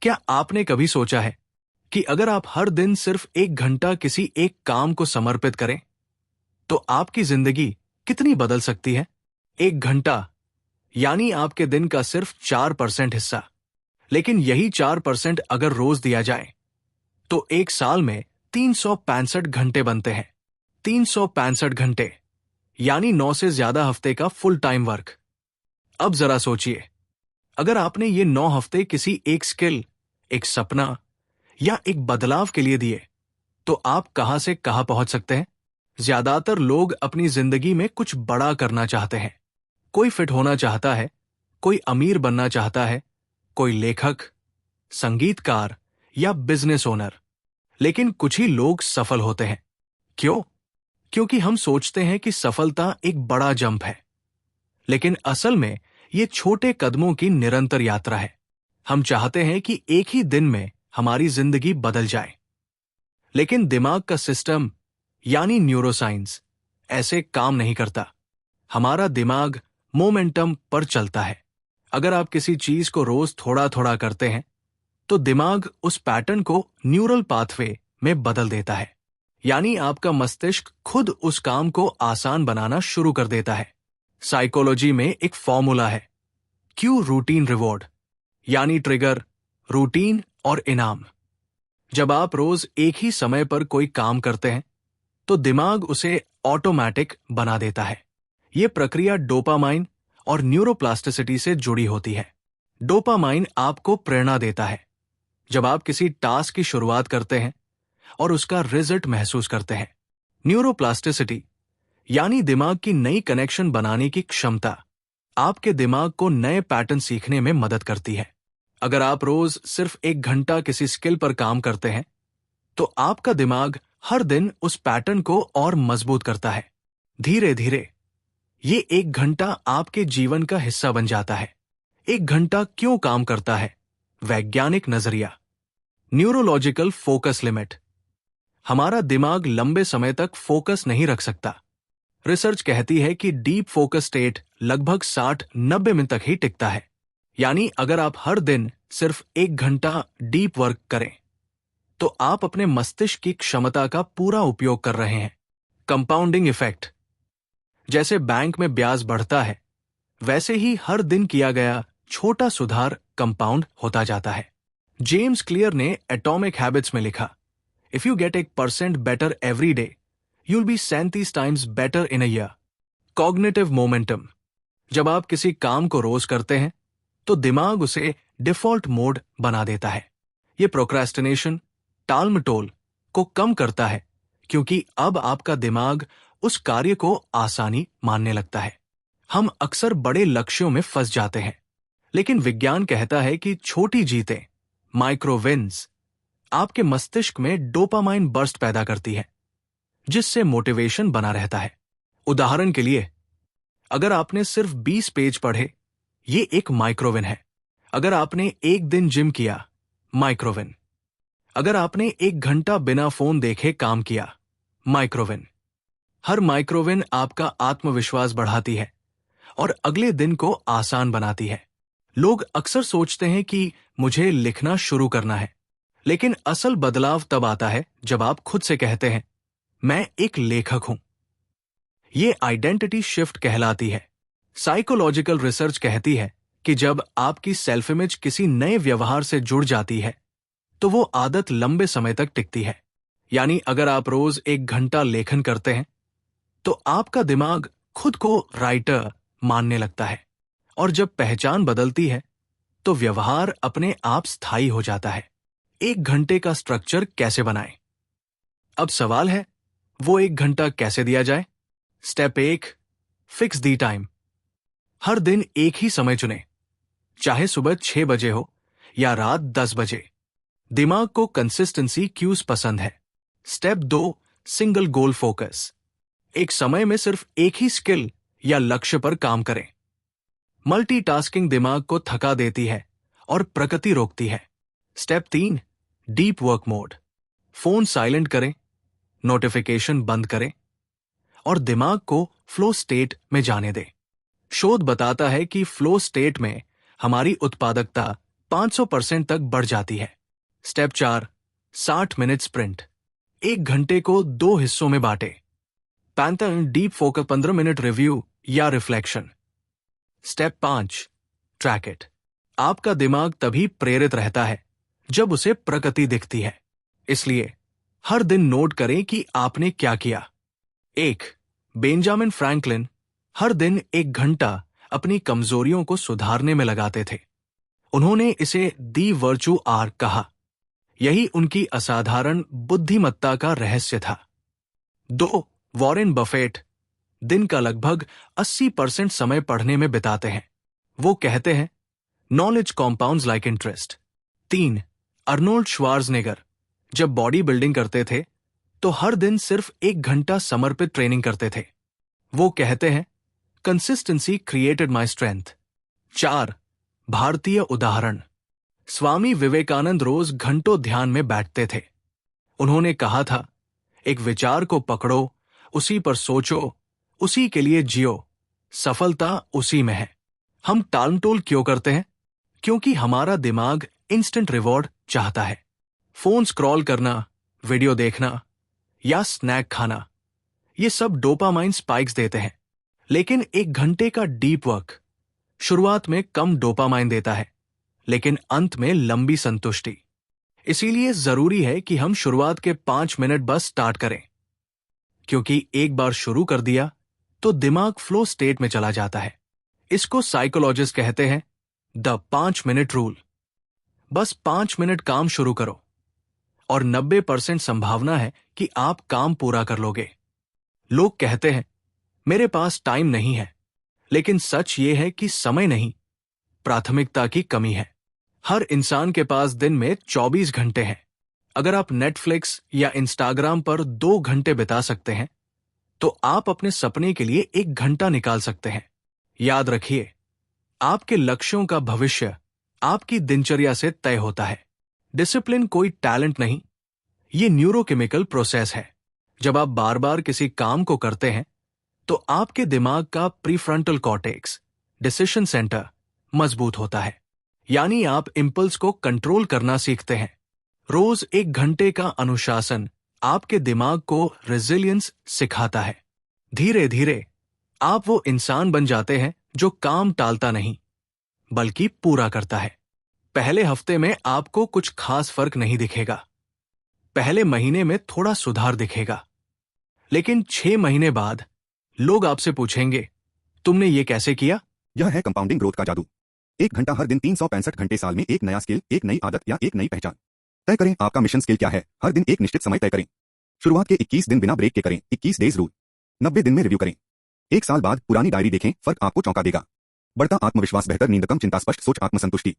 क्या आपने कभी सोचा है कि अगर आप हर दिन सिर्फ 1 घंटा किसी एक काम को समर्पित करें तो आपकी जिंदगी कितनी बदल सकती है? 1 घंटा यानी आपके दिन का सिर्फ 4% हिस्सा। लेकिन यही 4% अगर रोज दिया जाए तो एक साल में 365 घंटे बनते हैं। 365 घंटे यानी 9 से ज्यादा हफ्ते का फुल टाइम वर्क। अब जरा सोचिए, अगर आपने ये 9 हफ्ते किसी एक स्किल, एक सपना या एक बदलाव के लिए दिए तो आप कहां से कहां पहुंच सकते हैं? ज्यादातर लोग अपनी जिंदगी में कुछ बड़ा करना चाहते हैं। कोई फिट होना चाहता है, कोई अमीर बनना चाहता है, कोई लेखक, संगीतकार या बिजनेस ओनर। लेकिन कुछ ही लोग सफल होते हैं। क्यों? क्योंकि हम सोचते हैं कि सफलता एक बड़ा जंप है, लेकिन असल में ये छोटे कदमों की निरंतर यात्रा है। हम चाहते हैं कि एक ही दिन में हमारी जिंदगी बदल जाए, लेकिन दिमाग का सिस्टम यानी न्यूरोसाइंस ऐसे काम नहीं करता। हमारा दिमाग मोमेंटम पर चलता है। अगर आप किसी चीज को रोज थोड़ा थोड़ा करते हैं तो दिमाग उस पैटर्न को न्यूरल पाथवे में बदल देता है, यानी आपका मस्तिष्क खुद उस काम को आसान बनाना शुरू कर देता है। साइकोलॉजी में एक फॉर्मूला है, क्यू रूटीन रिवॉर्ड, यानी ट्रिगर, रूटीन और इनाम। जब आप रोज एक ही समय पर कोई काम करते हैं तो दिमाग उसे ऑटोमेटिक बना देता है। यह प्रक्रिया डोपामाइन और न्यूरोप्लास्टिसिटी से जुड़ी होती है। डोपामाइन आपको प्रेरणा देता है जब आप किसी टास्क की शुरुआत करते हैं और उसका रिजल्ट महसूस करते हैं। न्यूरोप्लास्टिसिटी यानी दिमाग की नई कनेक्शन बनाने की क्षमता आपके दिमाग को नए पैटर्न सीखने में मदद करती है। अगर आप रोज सिर्फ 1 घंटा किसी स्किल पर काम करते हैं तो आपका दिमाग हर दिन उस पैटर्न को और मजबूत करता है। धीरे धीरे ये 1 घंटा आपके जीवन का हिस्सा बन जाता है। 1 घंटा क्यों काम करता है? वैज्ञानिक नजरिया, न्यूरोलॉजिकल फोकस लिमिट। हमारा दिमाग लंबे समय तक फोकस नहीं रख सकता। रिसर्च कहती है कि डीप फोकस स्टेट लगभग 60-90 मिनट तक ही टिकता है। यानी अगर आप हर दिन सिर्फ 1 घंटा डीप वर्क करें तो आप अपने मस्तिष्क की क्षमता का पूरा उपयोग कर रहे हैं। कंपाउंडिंग इफेक्ट, जैसे बैंक में ब्याज बढ़ता है वैसे ही हर दिन किया गया छोटा सुधार कंपाउंड होता जाता है। जेम्स क्लियर ने एटॉमिक हैबिट्स में लिखा, if you get 1% better every day you'll be 37 times better in a year. Cognitive momentum, जब आप किसी काम को रोज करते हैं तो दिमाग उसे डिफॉल्ट मोड बना देता है। यह प्रोक्रेस्टिनेशन, टाल मटोल को कम करता है क्योंकि अब आपका दिमाग उस कार्य को आसानी मानने लगता है। हम अक्सर बड़े लक्ष्यों में फंस जाते हैं, लेकिन विज्ञान कहता है कि छोटी जीतें, माइक्रो विन्स, आपके मस्तिष्क में डोपामाइन बर्स्ट पैदा करती है जिससे मोटिवेशन बना रहता है। उदाहरण के लिए, अगर आपने सिर्फ 20 पेज पढ़े, ये एक माइक्रोविन है। अगर आपने एक दिन जिम किया, माइक्रोविन। अगर आपने 1 घंटा बिना फोन देखे काम किया, माइक्रोविन। हर माइक्रोविन आपका आत्मविश्वास बढ़ाती है और अगले दिन को आसान बनाती है। लोग अक्सर सोचते हैं कि मुझे लिखना शुरू करना है, लेकिन असल बदलाव तब आता है जब आप खुद से कहते हैं, मैं एक लेखक हूं। यह आइडेंटिटी शिफ्ट कहलाती है। साइकोलॉजिकल रिसर्च कहती है कि जब आपकी सेल्फ इमेज किसी नए व्यवहार से जुड़ जाती है तो वो आदत लंबे समय तक टिकती है। यानी अगर आप रोज 1 घंटा लेखन करते हैं तो आपका दिमाग खुद को राइटर मानने लगता है, और जब पहचान बदलती है तो व्यवहार अपने आप स्थायी हो जाता है। 1 घंटे का स्ट्रक्चर कैसे बनाएं? अब सवाल है, वो 1 घंटा कैसे दिया जाए? Step 1, fix the time. हर दिन एक ही समय चुने, चाहे सुबह 6 बजे हो या रात 10 बजे। दिमाग को कंसिस्टेंसी क्यूज पसंद है। स्टेप 2, सिंगल गोल फोकस। एक समय में सिर्फ एक ही स्किल या लक्ष्य पर काम करें। मल्टीटास्किंग दिमाग को थका देती है और प्रगति रोकती है। Step 3, deep work mode. Phone silent करें, नोटिफिकेशन बंद करें और दिमाग को फ्लो स्टेट में जाने दें। शोध बताता है कि फ्लो स्टेट में हमारी उत्पादकता 500% तक बढ़ जाती है। Step 4, 60 minute sprint. 1 घंटे को 2 हिस्सों में बांटे। Panther deep focus 15 minute review या रिफ्लेक्शन। Step 5, track it. आपका दिमाग तभी प्रेरित रहता है जब उसे प्रगति दिखती है, इसलिए हर दिन नोट करें कि आपने क्या किया। 1, बेंजामिन फ्रैंकलिन हर दिन 1 घंटा अपनी कमजोरियों को सुधारने में लगाते थे। उन्होंने इसे दी वर्चू आर कहा। यही उनकी असाधारण बुद्धिमत्ता का रहस्य था। 2, वॉरेन बफेट दिन का लगभग 80% समय पढ़ने में बिताते हैं। वो कहते हैं, knowledge compounds like interest. 3, Arnold Schwarzenegger जब बॉडी बिल्डिंग करते थे तो हर दिन सिर्फ 1 घंटा समर्पित ट्रेनिंग करते थे। वो कहते हैं, कंसिस्टेंसी क्रिएटेड माई स्ट्रेंथ। 4, भारतीय उदाहरण। स्वामी विवेकानंद रोज घंटों ध्यान में बैठते थे। उन्होंने कहा था, एक विचार को पकड़ो, उसी पर सोचो, उसी के लिए जियो, सफलता उसी में है। हम टालमटोल क्यों करते हैं? क्योंकि हमारा दिमाग इंस्टेंट रिवॉर्ड चाहता है। फोन स्क्रॉल करना, वीडियो देखना या स्नैक खाना, ये सब डोपामाइन स्पाइक्स देते हैं। लेकिन 1 घंटे का डीप वर्क शुरुआत में कम डोपामाइन देता है, लेकिन अंत में लंबी संतुष्टि। इसीलिए जरूरी है कि हम शुरुआत के 5 मिनट बस स्टार्ट करें, क्योंकि एक बार शुरू कर दिया तो दिमाग फ्लो स्टेट में चला जाता है। इसको साइकोलॉजिस्ट कहते हैं द 5 मिनट रूल। बस 5 मिनट काम शुरू करो और 90% संभावना है कि आप काम पूरा कर लोगे। लोग कहते हैं, मेरे पास टाइम नहीं है, लेकिन सच ये है कि समय नहीं, प्राथमिकता की कमी है। हर इंसान के पास दिन में 24 घंटे हैं। अगर आप नेटफ्लिक्स या इंस्टाग्राम पर 2 घंटे बिता सकते हैं, तो आप अपने सपने के लिए 1 घंटा निकाल सकते हैं। याद रखिए, आपके लक्ष्यों का भविष्य आपकी दिनचर्या से तय होता है। डिसिप्लिन कोई टैलेंट नहीं, ये न्यूरोकेमिकल प्रोसेस है। जब आप बार बार किसी काम को करते हैं, तो आपके दिमाग का प्रीफ्रंटल कॉर्टेक्स, डिसीजन सेंटर, मजबूत होता है। यानी आप इंपल्स को कंट्रोल करना सीखते हैं। रोज 1 घंटे का अनुशासन आपके दिमाग को रेजिलियंस सिखाता है। धीरे धीरे आप वो इंसान बन जाते हैं जो काम टालता नहीं, बल्कि पूरा करता है। पहले हफ्ते में आपको कुछ खास फर्क नहीं दिखेगा। पहले महीने में थोड़ा सुधार दिखेगा, लेकिन 6 महीने बाद लोग आपसे पूछेंगे, तुमने ये कैसे किया? यह है कंपाउंडिंग ग्रोथ का जादू। 1 घंटा हर दिन 365 घंटे साल में एक नया स्किल, एक नई आदत या एक नई पहचान। तय करें आपका मिशन स्किल क्या है। हर दिन एक निश्चित समय तय करें। शुरुआत के 21 दिन बिना ब्रेक के करें, 21 डेज रूल। 90 दिन में रिव्यू करें। 1 साल बाद पुरानी डायरी देखें, फर्क आपको चौंका देगा। बढ़ता आत्मविश्वास, बेहतर नींद, कम चिंता, स्पष्ट सोच, आत्मसंतुष्टि।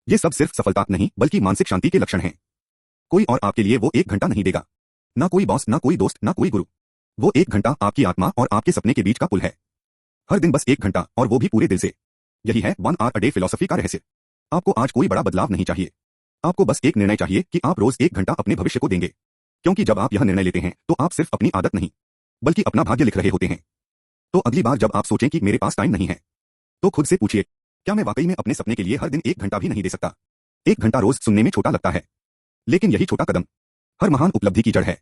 ये सब सिर्फ सफलता नहीं, बल्कि मानसिक शांति के लक्षण हैं। कोई और आपके लिए वो 1 घंटा नहीं देगा। ना कोई बॉस, ना कोई दोस्त, ना कोई गुरु। वो 1 घंटा आपकी आत्मा और आपके सपने के बीच का पुल है। हर दिन बस 1 घंटा, और वो भी पूरे दिल से। यही है 1 आवर अ डे फिलॉसफी का रहस्य। आपको आज कोई बड़ा बदलाव नहीं चाहिए। आपको बस एक निर्णय चाहिए कि आप रोज 1 घंटा अपने भविष्य को देंगे। क्योंकि जब आप यह निर्णय लेते हैं, तो आप सिर्फ अपनी आदत नहीं, बल्कि अपना भाग्य लिख रहे होते हैं। तो अगली बार जब आप सोचें कि मेरे पास टाइम नहीं है, तो खुद से पूछिए, क्या मैं वाकई में अपने सपने के लिए हर दिन 1 घंटा भी नहीं दे सकता? 1 घंटा रोज सुनने में छोटा लगता है, लेकिन यही छोटा कदम हर महान उपलब्धि की जड़ है।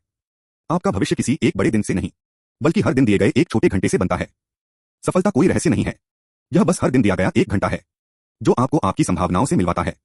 आपका भविष्य किसी एक बड़े दिन से नहीं, बल्कि हर दिन दिए गए एक छोटे घंटे से बनता है। सफलता कोई रहस्य नहीं है, यह बस हर दिन दिया गया 1 घंटा है, जो आपको आपकी संभावनाओं से मिलवाता है।